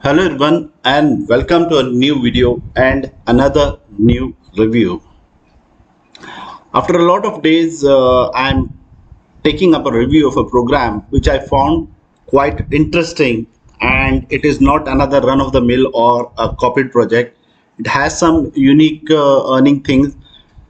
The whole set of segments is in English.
Hello everyone and welcome to a new video and another new review. After a lot of days, I'm taking up a review of a program which I found quite interesting, and it is not another run-of-the-mill or a copied project. It has some unique earning things,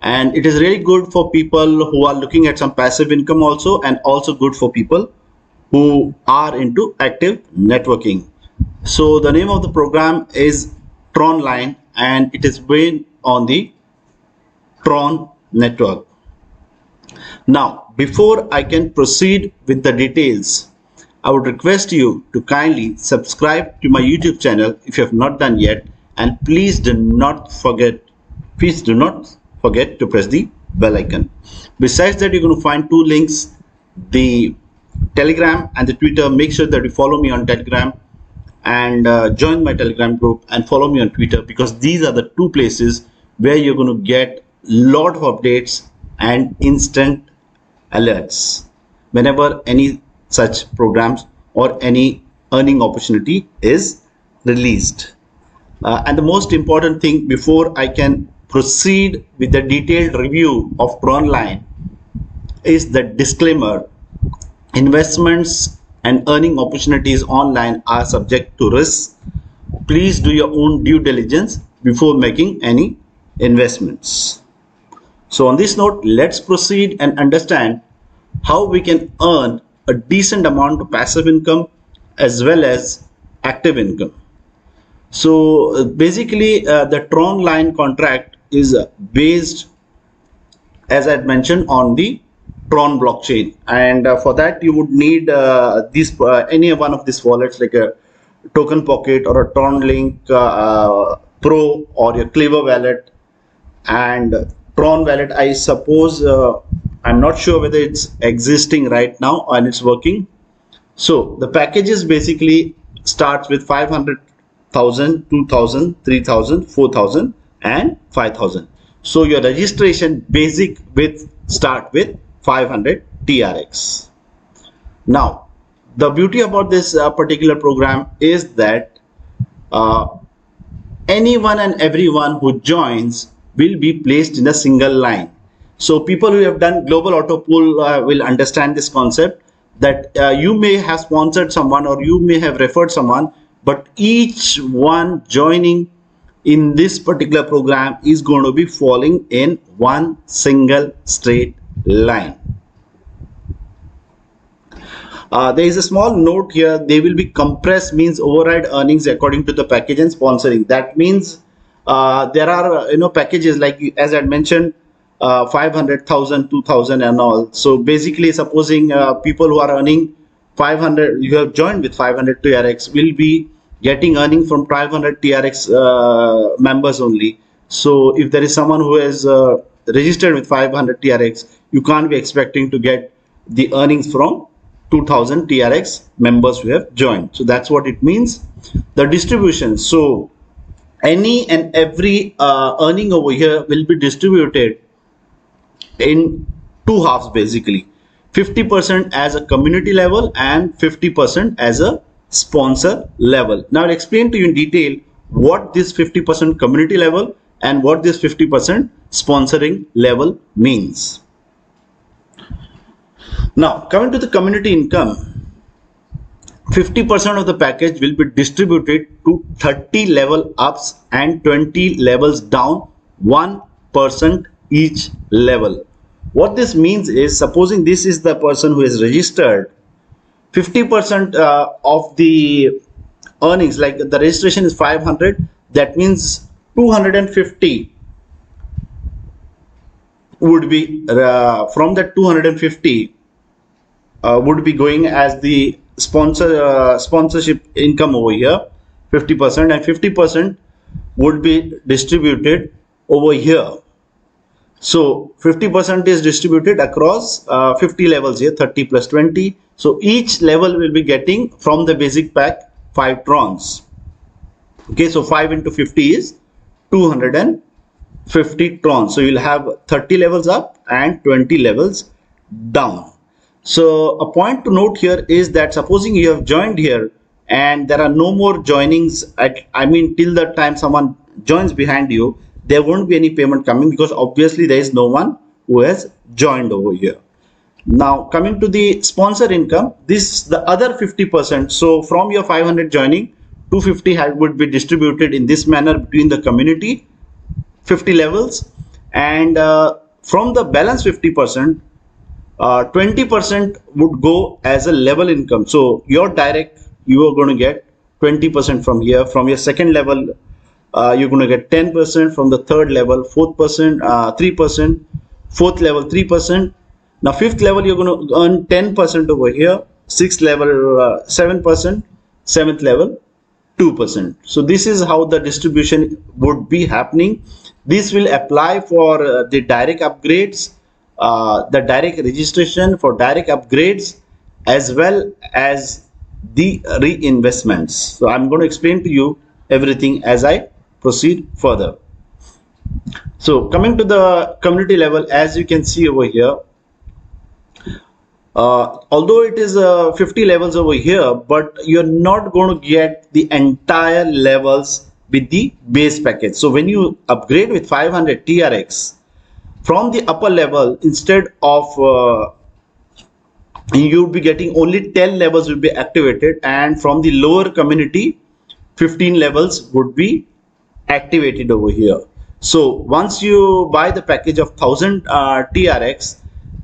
and it is really good for people who are looking at some passive income also, and also good for people who are into active networking. So the name of the program is Tronline, and it is based on the Tron network. Now, before I can proceed with the details, I would request you to kindly subscribe to my YouTube channel if you have not done yet, and please do not forget to press the bell icon. Besides that, you're going to find two links, the Telegram and the Twitter. Make sure that you follow me on Telegram and join my Telegram group and follow me on Twitter, because these are the two places where you're going to get lot of updates and instant alerts whenever any such programs or any earning opportunity is released. And the most important thing, before I can proceed with the detailed review of Tronline, is the disclaimer: investments and earning opportunities online are subject to risks. Please do your own due diligence before making any investments. So on this note, let's proceed and understand how we can earn a decent amount of passive income as well as active income. So basically, the Tronline contract is based, as I had mentioned, on the Tron blockchain, and for that you would need any one of these wallets, like a Token Pocket or a TronLink Pro or your Clever wallet and Tron wallet. I suppose I'm not sure whether it's existing right now and it's working. So the packages basically starts with 500,000, 2,000, 3,000, 4,000 and 5,000. So your registration basic with start with 500 TRX. Now, the beauty about this particular program is that anyone and everyone who joins will be placed in a single line. So people who have done global auto pool will understand this concept, that you may have sponsored someone or you may have referred someone, but each one joining in this particular program is going to be falling in one single straight line. There is a small note here: they will be compressed, means override earnings according to the package and sponsoring. That means there are packages like, as I mentioned, 500,000, 2,000 and all. So basically, supposing people who are earning 500, you have joined with 500 TRX, will be getting earning from 500 TRX members only. So if there is someone who has registered with 500 TRX, you can't be expecting to get the earnings from 2,000 TRX members who have joined. So that's what it means. The distribution: so any and every earning over here will be distributed in two halves, basically 50% as a community level and 50% as a sponsor level. Now I'll explain to you in detail what this 50% community level and what this 50% sponsoring level means. Now, coming to the community income, 50% of the package will be distributed to 30 level ups and 20 levels down, 1% each level. What this means is, supposing this is the person who is registered, 50% of the earnings, like the registration is 500, that means 250 would be from that 250 would be going as the sponsorship income over here, 50%, and 50% would be distributed over here. So 50% is distributed across 50 levels here, 30 plus 20. So each level will be getting from the basic pack 5 trons. Okay, so 5 into 50 is 250 trons. So you'll have 30 levels up and 20 levels down. So a point to note here is that, supposing you have joined here and there are no more joinings I mean till the time someone joins behind you, there won't be any payment coming, because obviously there is no one who has joined over here. Now coming to the sponsor income, this the other 50%. So from your 500 joining, 250 would be distributed in this manner between the community 50 levels, and from the balance 50%, 20% would go as a level income. So your direct, you are going to get 20% from here. From your second level, you're going to get 10%. From the third level, 4%, 3%. Fourth level, 3%. Now fifth level, you're going to earn 10% over here. Sixth level, 7%. Seventh level, 2%. So this is how the distribution would be happening. This will apply for the direct upgrades, the direct registration for direct upgrades, as well as the reinvestments. So I'm going to explain to you everything as I proceed further. So coming to the community level, as you can see over here, although it is 50 levels over here, but you're not going to get the entire levels with the base package. So when you upgrade with 500 TRX, from the upper level, instead of you'll be getting only 10 levels will be activated, and from the lower community 15 levels would be activated over here. So once you buy the package of 1000 TRX,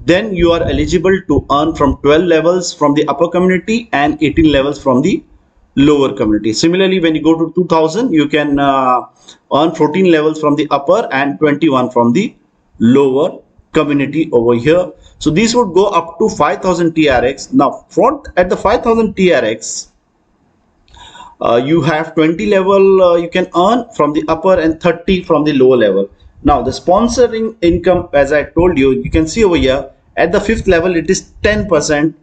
then you are eligible to earn from 12 levels from the upper community and 18 levels from the lower community. Similarly, when you go to 2000, you can earn 14 levels from the upper and 21 from the lower community over here. So this would go up to 5000 TRX. Now at the 5000 TRX, you have 20 level you can earn from the upper and 30 from the lower level. Now the sponsoring income, as I told you, you can see over here at the fifth level it is 10%.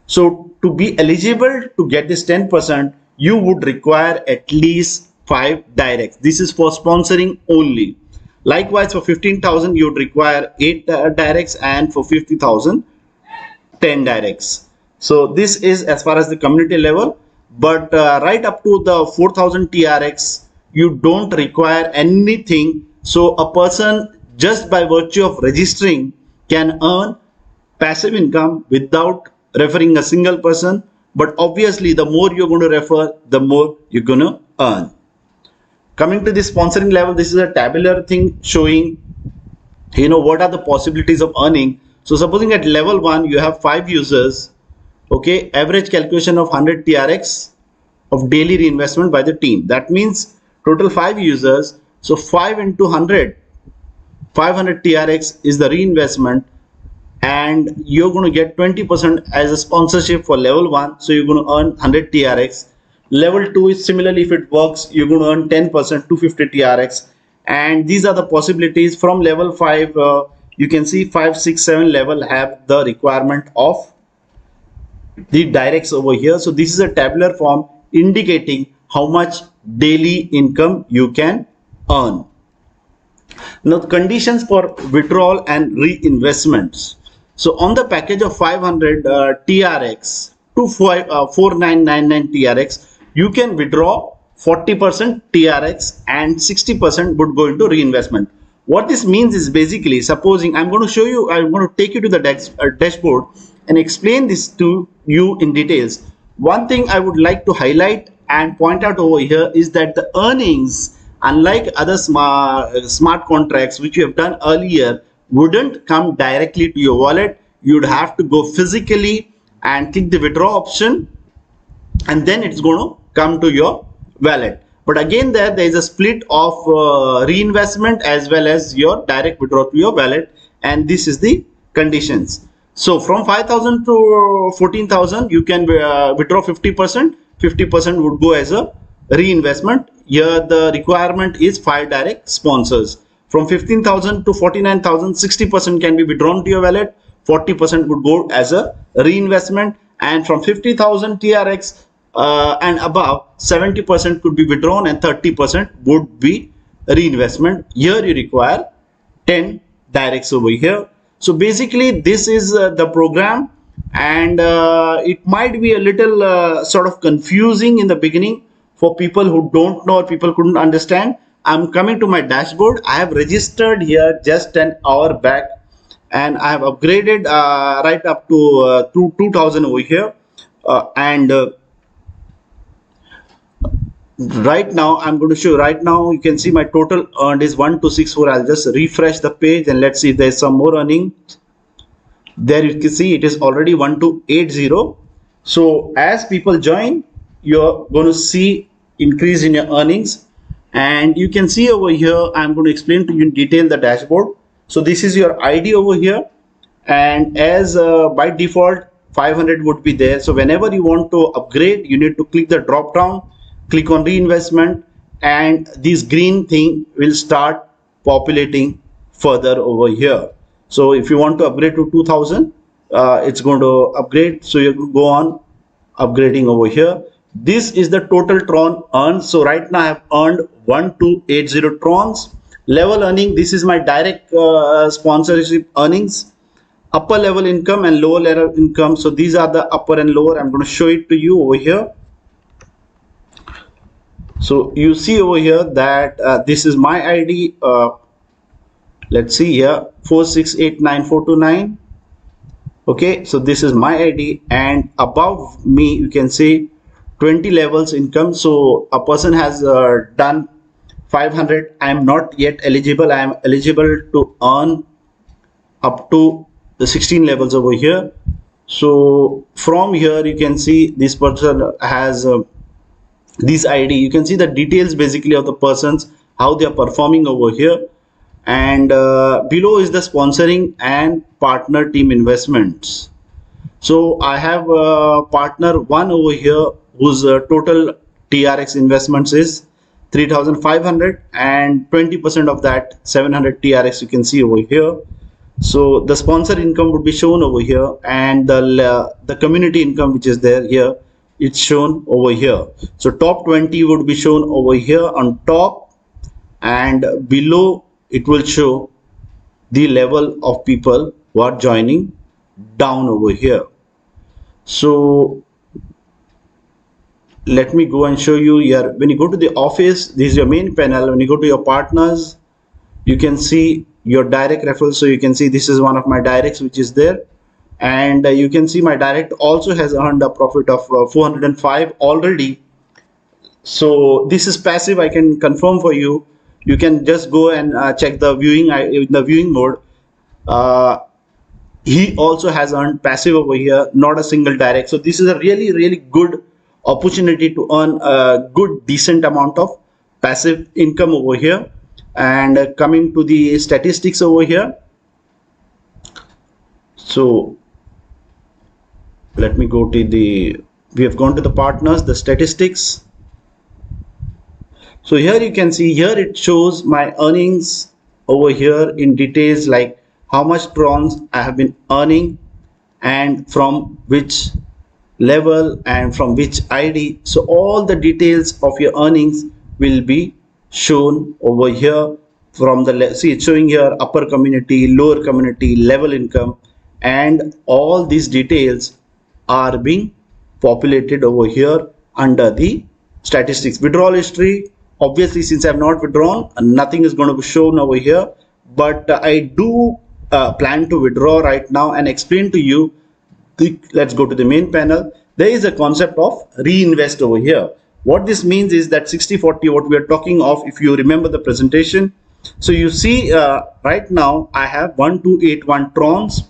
So to be eligible to get this 10%, you would require at least 5 directs. This is for sponsoring only. Likewise, for 15,000 you would require 8 directs, and for 50,000 10 directs. So this is as far as the community level, but right up to the 4000 TRX you don't require anything. So a person just by virtue of registering can earn passive income without referring a single person. But obviously the more you're going to refer, the more you're going to earn. Coming to the sponsoring level, this is a tabular thing showing what are the possibilities of earning. So supposing at level 1 you have 5 users, okay, average calculation of 100 TRX of daily reinvestment by the team. That means total 5 users, so 5 into 100, 500 TRX is the reinvestment, and you're going to get 20% as a sponsorship for level 1. So you're going to earn 100 TRX. Level 2 is similarly, if it works, you're going to earn 10%, 250 TRX. And these are the possibilities. From level 5, you can see 5, 6, 7 level have the requirement of the directs over here. So this is a tabular form indicating how much daily income you can earn. Now the conditions for withdrawal and reinvestments. So on the package of 500 TRX to 4999 TRX, you can withdraw 40% TRX and 60% would go into reinvestment. What this means is basically, supposing I'm going to take you to the dashboard and explain this to you in details. One thing I would like to highlight and point out over here is that the earnings, unlike other smart contracts which you have done earlier, wouldn't come directly to your wallet. You'd have to go physically and click the withdraw option, and then it's going to come to your wallet. But again, there is a split of reinvestment as well as your direct withdrawal to your wallet, and this is the conditions. So from 5,000 to 14,000, you can withdraw 50%. 50% would go as a reinvestment. Here the requirement is 5 direct sponsors. From 15,000 to 49,000, 60% can be withdrawn to your wallet. 40% would go as a reinvestment, and from 50,000 TRX and above, 70% could be withdrawn and 30% would be reinvestment. Here you require 10 directs over here. So basically this is the program, and it might be a little sort of confusing in the beginning for people who don't know or people couldn't understand. I'm coming to my dashboard. I have registered here just an hour back, and I have upgraded right up to 2000 over here, and right now I'm going to show you. Right now you can see my total earned is 1264. I'll just refresh the page and let's see if there's some more earning. There you can see it is already 1280. So as people join, you're going to see increase in your earnings, and you can see over here I'm going to explain to you in detail the dashboard. So this is your ID over here, and as by default 500 would be there. So whenever you want to upgrade, you need to click the drop down, click on reinvestment, and this green thing will start populating further over here. So if you want to upgrade to 2000, it's going to upgrade. So you go on upgrading over here. This is the total Tron earned. So right now I have earned 1280 Trons. Level earning, this is my direct sponsorship earnings. Upper level income and lower level income. So these are the upper and lower. I'm going to show it to you over here. So you see over here that this is my ID. Let's see here, 4689429. Okay, so this is my ID, and above me you can see 20 levels income. So a person has done 500. I am not yet eligible. I am eligible to earn up to the 16 levels over here. So from here you can see this person has this ID. You can see the details basically of the persons, how they are performing over here. And below is the sponsoring and partner team investments. So I have partner one over here whose total TRX investments is 3500, and 20% of that 700 TRX you can see over here. So the sponsor income would be shown over here, and the community income which is there here, it's shown over here. So top 20 would be shown over here on top, and below it will show the level of people who are joining down over here. So let me go and show you here. When you go to the office, this is your main panel. When you go to your partners, you can see your direct referral. So you can see this is one of my directs which is there, and you can see my direct also has earned a profit of 405 already. So this is passive. I can confirm for you. You can just go and check the viewing in the viewing mode. He also has earned passive over here, not a single direct. So this is a really good opportunity to earn a good decent amount of passive income over here. And coming to the statistics over here, so let me go to the, we have gone to the partners, the statistics. So here you can see, here it shows my earnings over here in details, like how much Trons I have been earning and from which level and from which ID. So all the details of your earnings will be shown over here. From the, see, it's showing here upper community, lower community, level income, and all these details are being populated over here under the statistics. Withdrawal history, obviously since I have not withdrawn, nothing is going to be shown over here, but I do plan to withdraw right now and explain to you. Let's go to the main panel. There is a concept of reinvest over here. What this means is that 60-40, what we are talking of, if you remember the presentation. So you see right now I have 1281 Trons.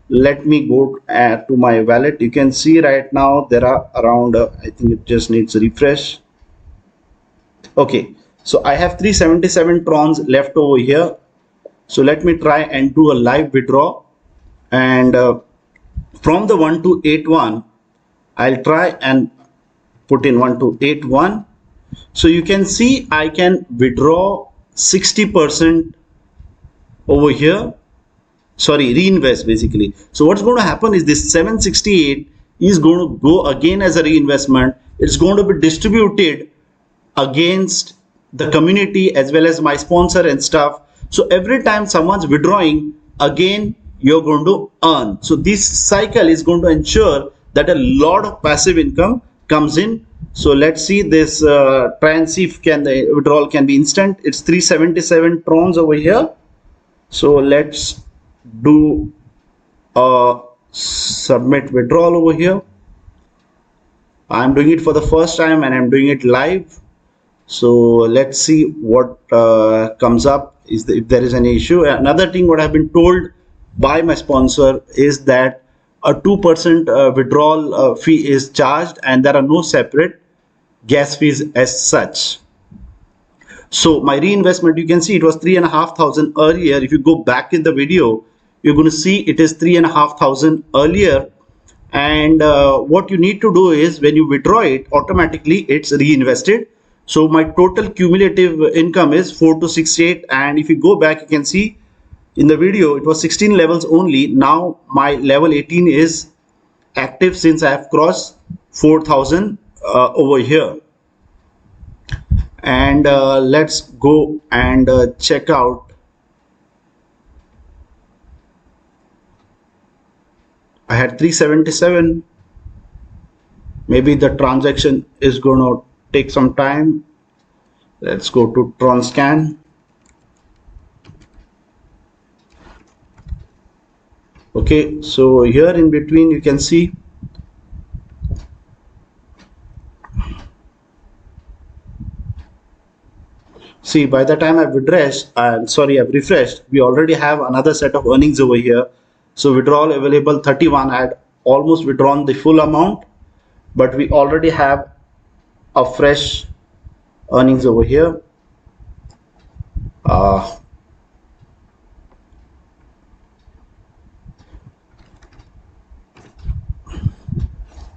Let me go to my wallet. You can see right now there are around I think it just needs a refresh. Okay, so I have 377 Trons left over here. So let me try and do a live withdraw, and from the 1281 I'll try and put in 1281. So you can see I can withdraw 60% over here, sorry, reinvest basically. So what's going to happen is this 768 is going to go again as a reinvestment. It's going to be distributed against the community as well as my sponsor and stuff. So every time someone's withdrawing, again you're going to earn. So this cycle is going to ensure that a lot of passive income comes in. So let's see this, try and see if the withdrawal can be instant. It's 377 trons over here. So let's do a submit withdrawal over here. I'm doing it for the first time and I'm doing it live. So let's see what comes up, if there is any issue. Another thing what I've been told by my sponsor is that a 2% withdrawal fee is charged and there are no separate gas fees as such. So my reinvestment, you can see it was 3,500 earlier. If you go back in the video, you're going to see it is 3,500 earlier. And what you need to do is when you withdraw it, automatically it's reinvested. So my total cumulative income is 4268. And if you go back, you can see in the video, it was 16 levels only. Now my level 18 is active since I have crossed 4,000 over here. And let's go and check out. I had 377. Maybe the transaction is going to take some time. Let's go to TronScan. Okay, so here in between you can see by the time I've refreshed, we already have another set of earnings over here. So withdrawal available 31. I had almost withdrawn the full amount, but we already have a fresh earnings over here.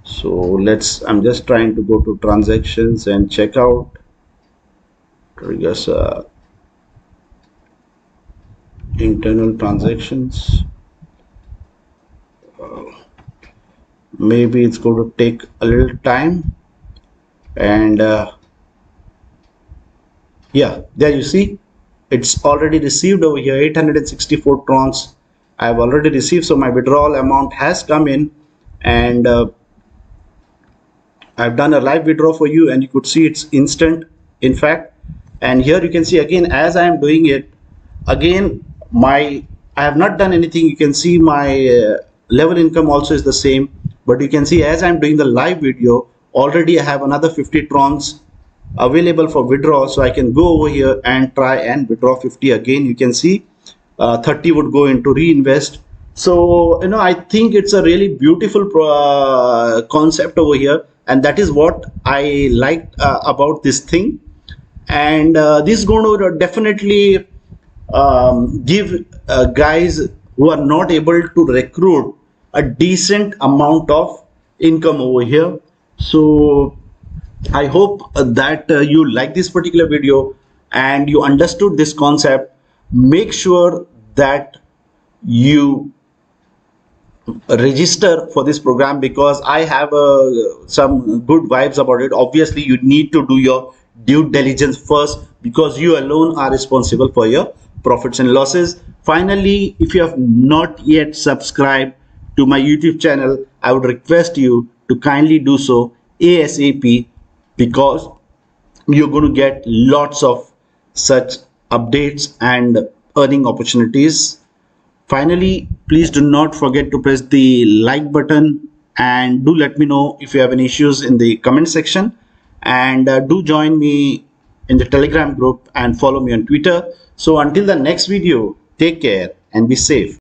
So I'm just trying to go to transactions and check out triggers, internal transactions. Maybe it's going to take a little time. And yeah, there you see it's already received over here, 864 trons I've already received. So my withdrawal amount has come in, and I've done a live withdraw for you, and you could see it's instant, in fact. And here you can see again, as I am doing it again, I have not done anything. You can see my level income also is the same, but you can see as I'm doing the live video, already I have another 50 trons available for withdrawal. So I can go over here and try and withdraw 50 again. You can see 30 would go into reinvest. So I think it's a really beautiful concept over here, and that is what I liked about this thing. And this is going to definitely give guys who are not able to recruit a decent amount of income over here. So I hope that you like this particular video and you understood this concept. Make sure that you register for this program, because I have some good vibes about it. Obviously you need to do your due diligence first, because you alone are responsible for your profits and losses. Finally, if you have not yet subscribed to my YouTube channel, I would request you to kindly do so ASAP, because you're going to get lots of such updates and earning opportunities. Finally, please do not forget to press the like button, and do let me know if you have any issues in the comment section. And do join me in the Telegram group and follow me on Twitter. So until the next video, take care and be safe.